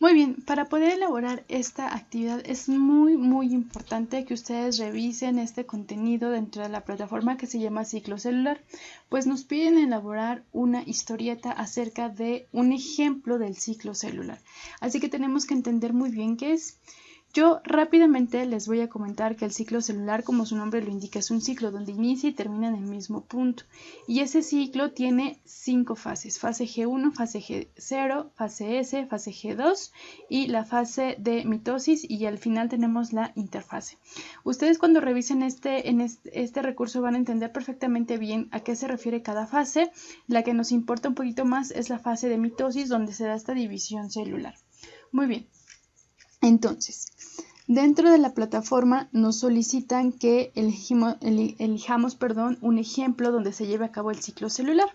Muy bien, para poder elaborar esta actividad es muy importante que ustedes revisen este contenido dentro de la plataforma que se llama Ciclo Celular, pues nos piden elaborar una historieta acerca de un ejemplo del ciclo celular. Así que tenemos que entender muy bien qué es. Yo rápidamente les voy a comentar que el ciclo celular, como su nombre lo indica, es un ciclo donde inicia y termina en el mismo punto. Y ese ciclo tiene 5 fases: fase G1, fase G0, fase S, fase G2 y la fase de mitosis, y al final tenemos la interfase. Ustedes cuando revisen este recurso van a entender perfectamente bien a qué se refiere cada fase. La que nos importa un poquito más es la fase de mitosis, donde se da esta división celular. Muy bien. Entonces, dentro de la plataforma nos solicitan que elijamos un ejemplo donde se lleve a cabo el ciclo celular.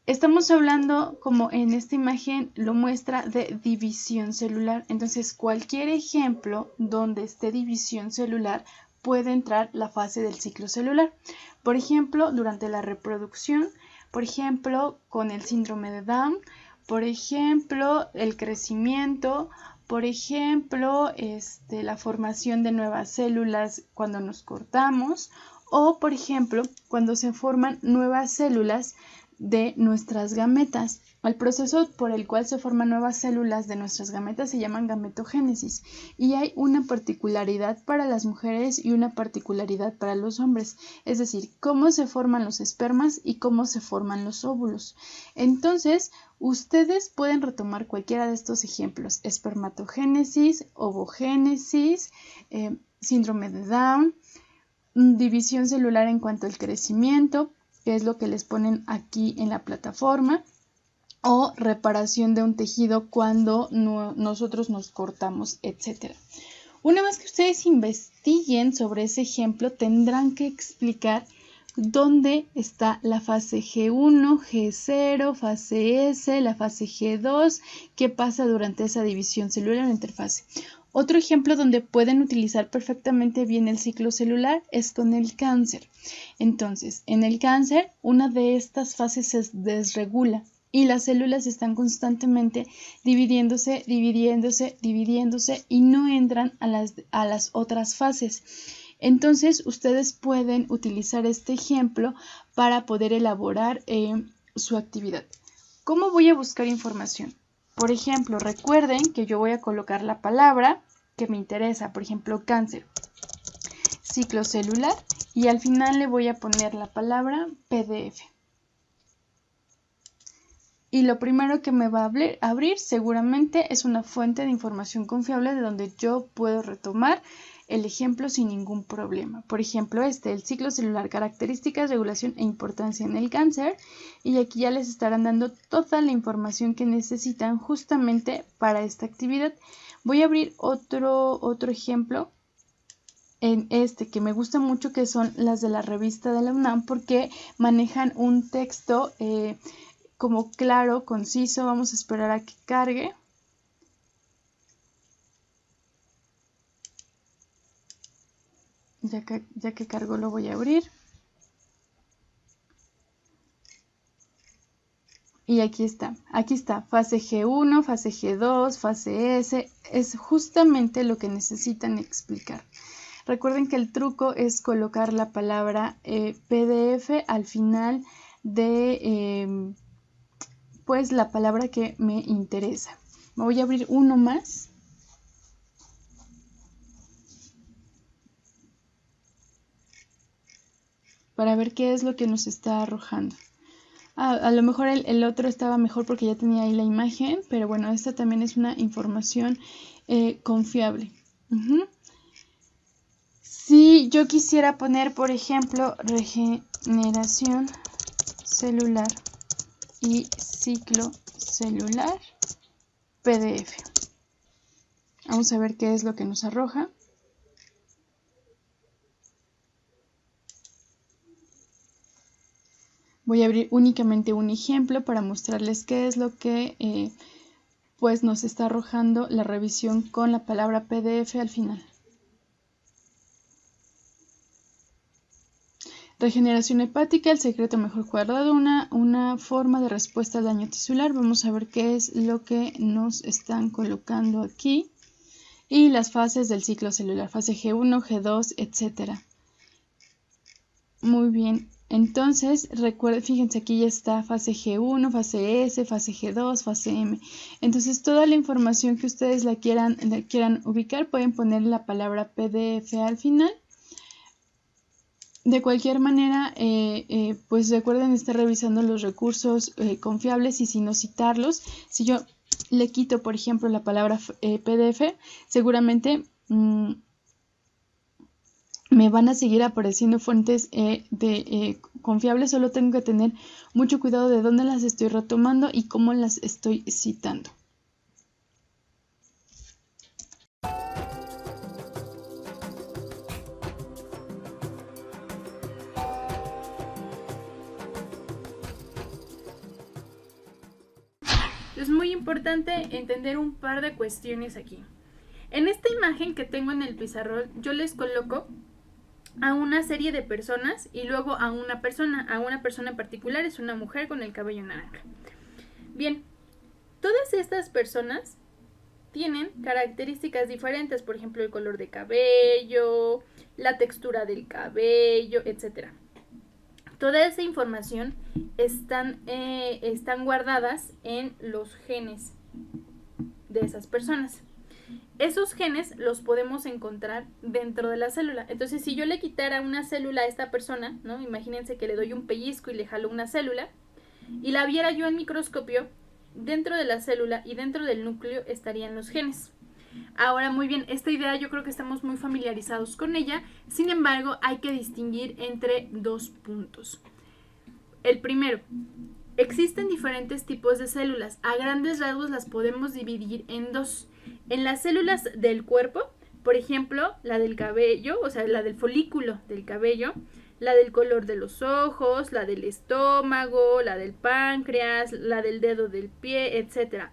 Estamos hablando, como en esta imagen lo muestra, de división celular. Entonces, cualquier ejemplo donde esté división celular puede entrar la fase del ciclo celular. Por ejemplo, durante la reproducción, por ejemplo, con el síndrome de Down, por ejemplo, el crecimiento, por ejemplo, la formación de nuevas células cuando nos cortamos, o por ejemplo, cuando se forman nuevas células de nuestras gametas. El proceso por el cual se forman nuevas células de nuestras gametas se llama gametogénesis, y hay una particularidad para las mujeres y una particularidad para los hombres, es decir, cómo se forman los espermas y cómo se forman los óvulos. Entonces, ustedes pueden retomar cualquiera de estos ejemplos: espermatogénesis, ovogénesis, síndrome de Down, división celular en cuanto al crecimiento, que es lo que les ponen aquí en la plataforma, o reparación de un tejido cuando nosotros nos cortamos, etc. Una vez que ustedes investiguen sobre ese ejemplo, tendrán que explicar dónde está la fase G1, G0, fase S, la fase G2, qué pasa durante esa división celular en interfase. Otro ejemplo donde pueden utilizar perfectamente bien el ciclo celular es con el cáncer. Entonces, en el cáncer, una de estas fases se desregula y las células están constantemente dividiéndose y no entran a las otras fases. Entonces, ustedes pueden utilizar este ejemplo para poder elaborar su actividad. ¿Cómo voy a buscar información? Por ejemplo, recuerden que yo voy a colocar la palabra que me interesa, por ejemplo, cáncer, ciclo celular, y al final le voy a poner la palabra PDF. Y lo primero que me va a abrir seguramente es una fuente de información confiable de donde yo puedo retomar el ejemplo sin ningún problema. Por ejemplo, el ciclo celular, características, regulación e importancia en el cáncer. Y aquí ya les estarán dando toda la información que necesitan justamente para esta actividad. Voy a abrir otro ejemplo en que me gusta mucho, que son las de la revista de la UNAM, porque manejan un texto como claro, conciso. Vamos a esperar a que cargue. Ya que cargó, lo voy a abrir. Y aquí está, fase G1, fase G2, fase S, es justamente lo que necesitan explicar. Recuerden que el truco es colocar la palabra PDF al final de pues la palabra que me interesa. Me voy a abrir uno más. Para ver qué es lo que nos está arrojando. A lo mejor el otro estaba mejor porque ya tenía ahí la imagen, pero bueno, esta también es una información confiable. Si yo quisiera poner, por ejemplo, regeneración celular y ciclo celular PDF. Vamos a ver qué es lo que nos arroja. Voy a abrir únicamente un ejemplo para mostrarles qué es lo que pues nos está arrojando la revisión con la palabra PDF al final. Regeneración hepática, el secreto mejor guardado, una forma de respuesta al daño tisular. Vamos a ver qué es lo que nos están colocando aquí. Y las fases del ciclo celular, fase G1, G2, etc. Muy bien, entonces recuerden, fíjense, aquí ya está fase G1, fase S, fase G2, fase M. Entonces toda la información que ustedes la quieran ubicar, pueden poner la palabra PDF al final. De cualquier manera, pues recuerden estar revisando los recursos confiables y si no citarlos. Si yo le quito, por ejemplo, la palabra PDF, seguramente me van a seguir apareciendo fuentes confiables. Solo tengo que tener mucho cuidado de dónde las estoy retomando y cómo las estoy citando. Es muy importante entender un par de cuestiones aquí. En esta imagen que tengo en el pizarrón, yo les coloco a una serie de personas y luego a una persona en particular, es una mujer con el cabello naranja. Bien, todas estas personas tienen características diferentes, por ejemplo, el color de cabello, la textura del cabello, etc. Toda esa información están guardadas en los genes de esas personas. Esos genes los podemos encontrar dentro de la célula. Entonces, si yo le quitara una célula a esta persona, ¿no? Imagínense que le doy un pellizco y le jalo una célula, y la viera yo en microscopio, dentro de la célula y dentro del núcleo estarían los genes. Ahora, muy bien, esta idea yo creo que estamos muy familiarizados con ella, sin embargo, hay que distinguir entre dos puntos. El primero, existen diferentes tipos de células. A grandes rasgos las podemos dividir en dos. En las células del cuerpo, por ejemplo, la del cabello, o sea, la del folículo del cabello, la del color de los ojos, la del estómago, la del páncreas, la del dedo del pie, etc.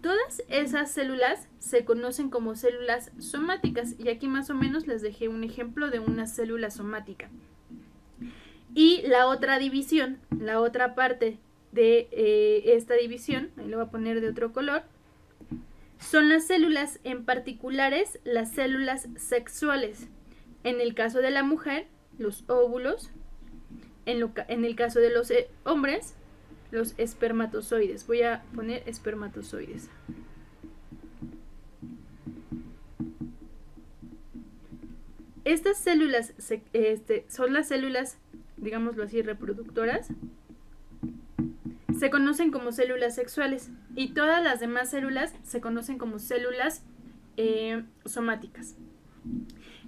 Todas esas células se conocen como células somáticas, y aquí más o menos les dejé un ejemplo de una célula somática. Y la otra división, la otra parte de esta división, ahí lo voy a poner de otro color, son las células, en particulares las células sexuales. En el caso de la mujer, los óvulos. En el caso de los hombres, los espermatozoides. Voy a poner espermatozoides. Estas células son las células, digámoslo así, reproductoras. Se conocen como células sexuales y todas las demás células se conocen como células somáticas.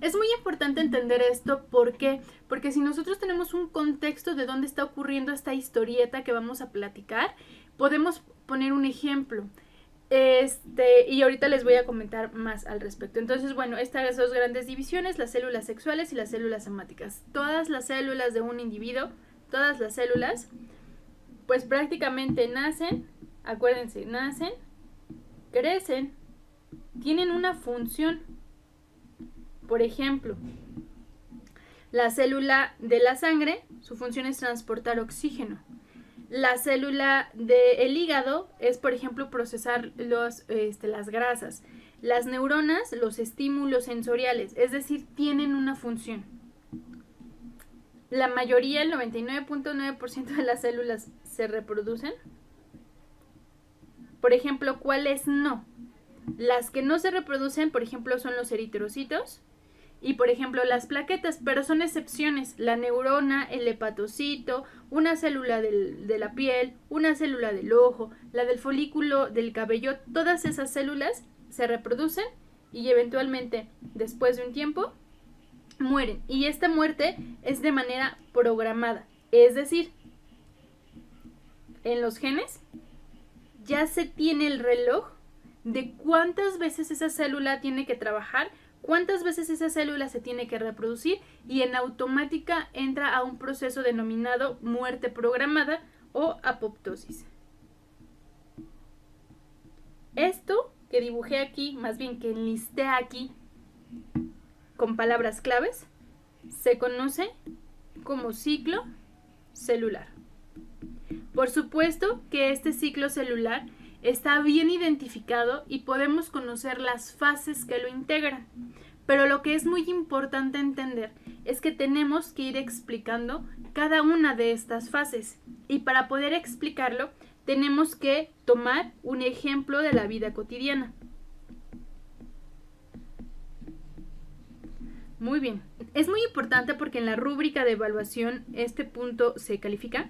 Es muy importante entender esto, ¿por qué? Porque si nosotros tenemos un contexto de dónde está ocurriendo esta historieta que vamos a platicar, podemos poner un ejemplo. Y ahorita les voy a comentar más al respecto. Entonces, bueno, estas dos grandes divisiones, las células sexuales y las células somáticas. Todas las células de un individuo, todas las células, pues prácticamente nacen, acuérdense, nacen, crecen, tienen una función. Por ejemplo, la célula de la sangre, su función es transportar oxígeno. La célula del hígado es, por ejemplo, procesar las grasas. Las neuronas, los estímulos sensoriales, es decir, tienen una función. La mayoría, el 99.9% de las células se reproducen. Por ejemplo, ¿cuáles no? Las que no se reproducen, por ejemplo, son los eritrocitos y, por ejemplo, las plaquetas, pero son excepciones. La neurona, el hepatocito, una célula de la piel, una célula del ojo, la del folículo del cabello, todas esas células se reproducen y eventualmente, después de un tiempo, mueren. Y esta muerte es de manera programada. Es decir, en los genes ya se tiene el reloj de cuántas veces esa célula tiene que trabajar, cuántas veces esa célula se tiene que reproducir, y en automática entra a un proceso denominado muerte programada o apoptosis. Esto que dibujé aquí, más bien que enlisté aquí con palabras claves, se conoce como ciclo celular. Por supuesto que este ciclo celular está bien identificado y podemos conocer las fases que lo integran. Pero lo que es muy importante entender es que tenemos que ir explicando cada una de estas fases. Y para poder explicarlo, tenemos que tomar un ejemplo de la vida cotidiana. Muy bien. Es muy importante porque en la rúbrica de evaluación este punto se califica.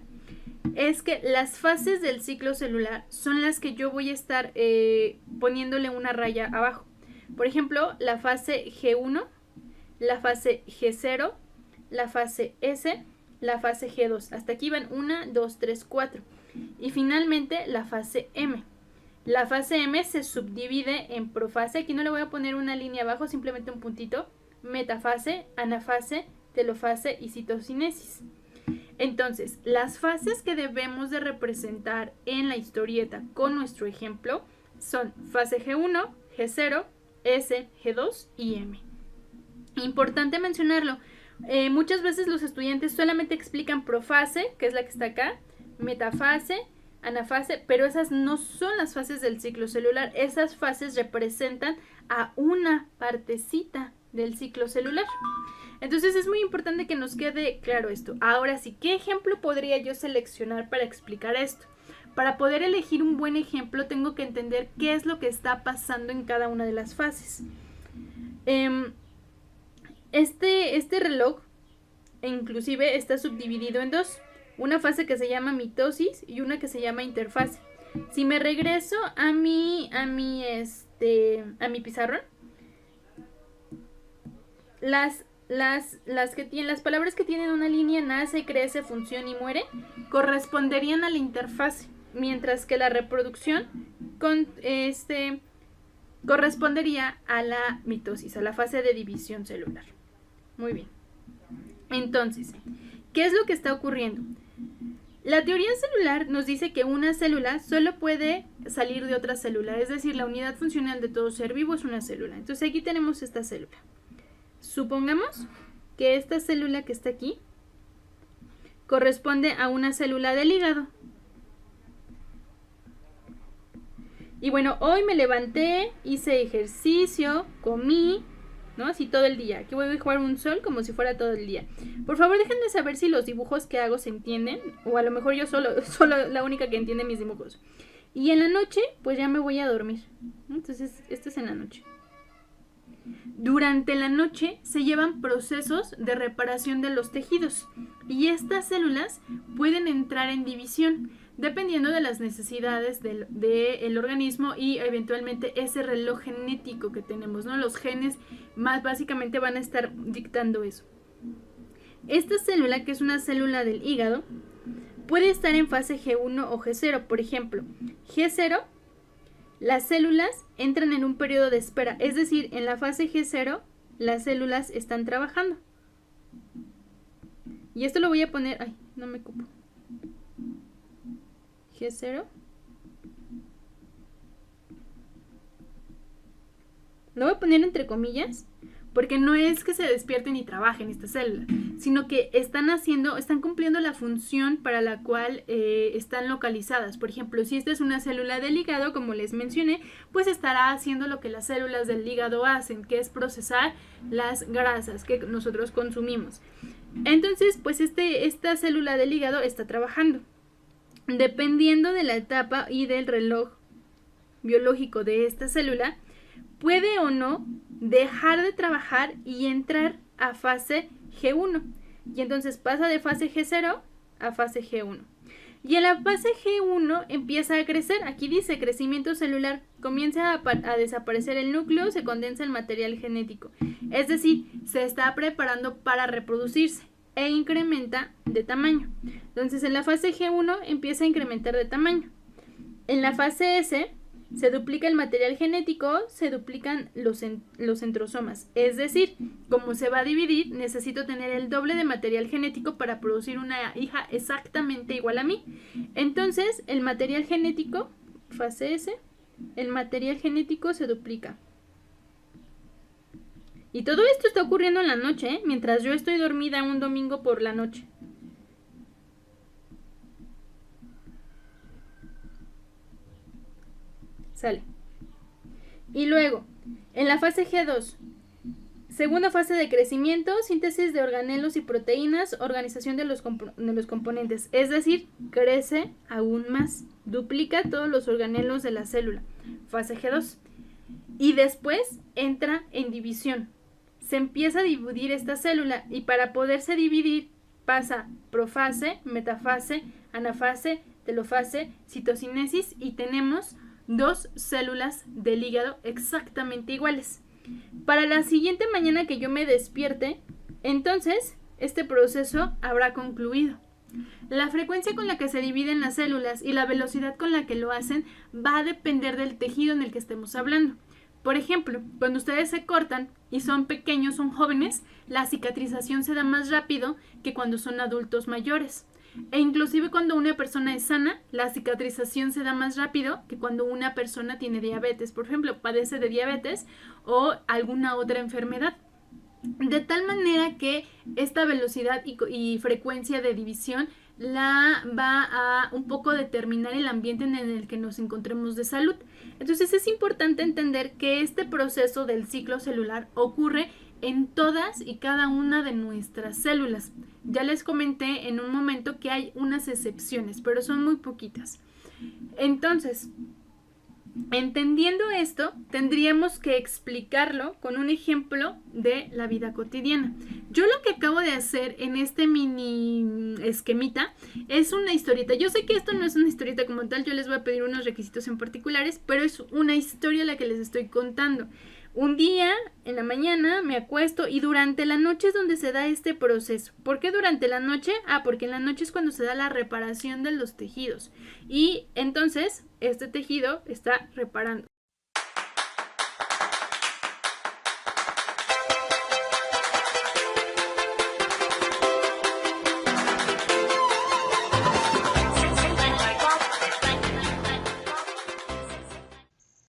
Es que las fases del ciclo celular son las que yo voy a estar poniéndole una raya abajo. Por ejemplo, la fase G1, la fase G0, la fase S, la fase G2. Hasta aquí van 1, 2, 3, 4. Y finalmente la fase M. La fase M se subdivide en profase. Aquí no le voy a poner una línea abajo, simplemente un puntito. Metafase, anafase, telofase y citocinesis. Entonces, las fases que debemos de representar en la historieta con nuestro ejemplo son fase G1, G0, S, G2 y M. Importante mencionarlo, muchas veces los estudiantes solamente explican profase, que es la que está acá, metafase, anafase, pero esas no son las fases del ciclo celular. Esas fases representan a una partecita del ciclo celular. Entonces es muy importante que nos quede claro esto. Ahora sí, ¿qué ejemplo podría yo seleccionar para explicar esto? Para poder elegir un buen ejemplo tengo que entender qué es lo que está pasando en cada una de las fases. Este reloj inclusive está subdividido en dos. Una fase que se llama mitosis y una que se llama interfase. Si me regreso a mi pizarrón, las palabras que tienen una línea nace, crece, funciona y muere corresponderían a la interfase, mientras que la reproducción correspondería a la mitosis, a la fase de división celular. Muy bien. Entonces, ¿qué es lo que está ocurriendo? La teoría celular nos dice que una célula solo puede salir de otra célula, es decir, la unidad funcional de todo ser vivo es una célula. Entonces aquí tenemos esta célula. Supongamos que esta célula que está aquí corresponde a una célula del hígado. Y bueno, hoy me levanté, hice ejercicio, comí, ¿no? Así todo el día. Aquí voy a jugar un sol como si fuera todo el día. Por favor, déjenme saber si los dibujos que hago se entienden. O a lo mejor yo solo la única que entiende mis dibujos. Y en la noche, pues ya me voy a dormir. Entonces, esto es en la noche. Durante la noche se llevan procesos de reparación de los tejidos. Y estas células pueden entrar en división, dependiendo de las necesidades del organismo y eventualmente ese reloj genético que tenemos, ¿no? Los genes más básicamente van a estar dictando eso. Esta célula, que es una célula del hígado, puede estar en fase G1 o G0. Por ejemplo, G0, las células entran en un periodo de espera, es decir, en la fase G0 las células están trabajando. Y esto lo voy a poner, ay, no me cupo. G0. Lo voy a poner entre comillas porque no es que se despierten y trabajen esta célula, sino que están cumpliendo la función para la cual están localizadas. Por ejemplo, si esta es una célula del hígado, como les mencioné, pues estará haciendo lo que las células del hígado hacen, que es procesar las grasas que nosotros consumimos. Entonces, pues esta célula del hígado está trabajando. Dependiendo de la etapa y del reloj biológico de esta célula, puede o no dejar de trabajar y entrar a fase G1. Y entonces pasa de fase G0 a fase G1. Y en la fase G1 empieza a crecer. Aquí dice crecimiento celular. Comienza a desaparecer el núcleo, se condensa el material genético. Es decir, se está preparando para reproducirse e incrementa de tamaño. Entonces en la fase G1 empieza a incrementar de tamaño. En la fase S se duplica el material genético, se duplican los centrosomas. Es decir, como se va a dividir, necesito tener el doble de material genético para producir una hija exactamente igual a mí. Entonces el material genético, fase S, el material genético se duplica. Y todo esto está ocurriendo en la noche, ¿eh? Mientras yo estoy dormida un domingo por la noche. Sale. Y luego, en la fase G2, segunda fase de crecimiento, síntesis de organelos y proteínas, organización de los componentes. Es decir, crece aún más, duplica todos los organelos de la célula. Fase G2. Y después entra en división. Se empieza a dividir esta célula y para poderse dividir pasa profase, metafase, anafase, telofase, citocinesis y tenemos 2 células del hígado exactamente iguales. Para la siguiente mañana que yo me despierte, entonces este proceso habrá concluido. La frecuencia con la que se dividen las células y la velocidad con la que lo hacen va a depender del tejido en el que estemos hablando. Por ejemplo, cuando ustedes se cortan y son pequeños, son jóvenes, la cicatrización se da más rápido que cuando son adultos mayores. E inclusive cuando una persona es sana, la cicatrización se da más rápido que cuando una persona tiene diabetes. Por ejemplo, padece de diabetes o alguna otra enfermedad. De tal manera que esta velocidad y frecuencia de división la va a un poco determinar el ambiente en el que nos encontremos de salud. Entonces es importante entender que este proceso del ciclo celular ocurre en todas y cada una de nuestras células. Ya les comenté en un momento que hay unas excepciones, pero son muy poquitas. Entonces, entendiendo esto, tendríamos que explicarlo con un ejemplo de la vida cotidiana. Yo lo que acabo de hacer en este mini esquemita es una historieta. Yo sé que esto no es una historieta como tal, yo les voy a pedir unos requisitos en particulares, pero es una historia la que les estoy contando. Un día, en la mañana, me acuesto y durante la noche es donde se da este proceso. ¿Por qué durante la noche? Porque en la noche es cuando se da la reparación de los tejidos. Y entonces, este tejido está reparando.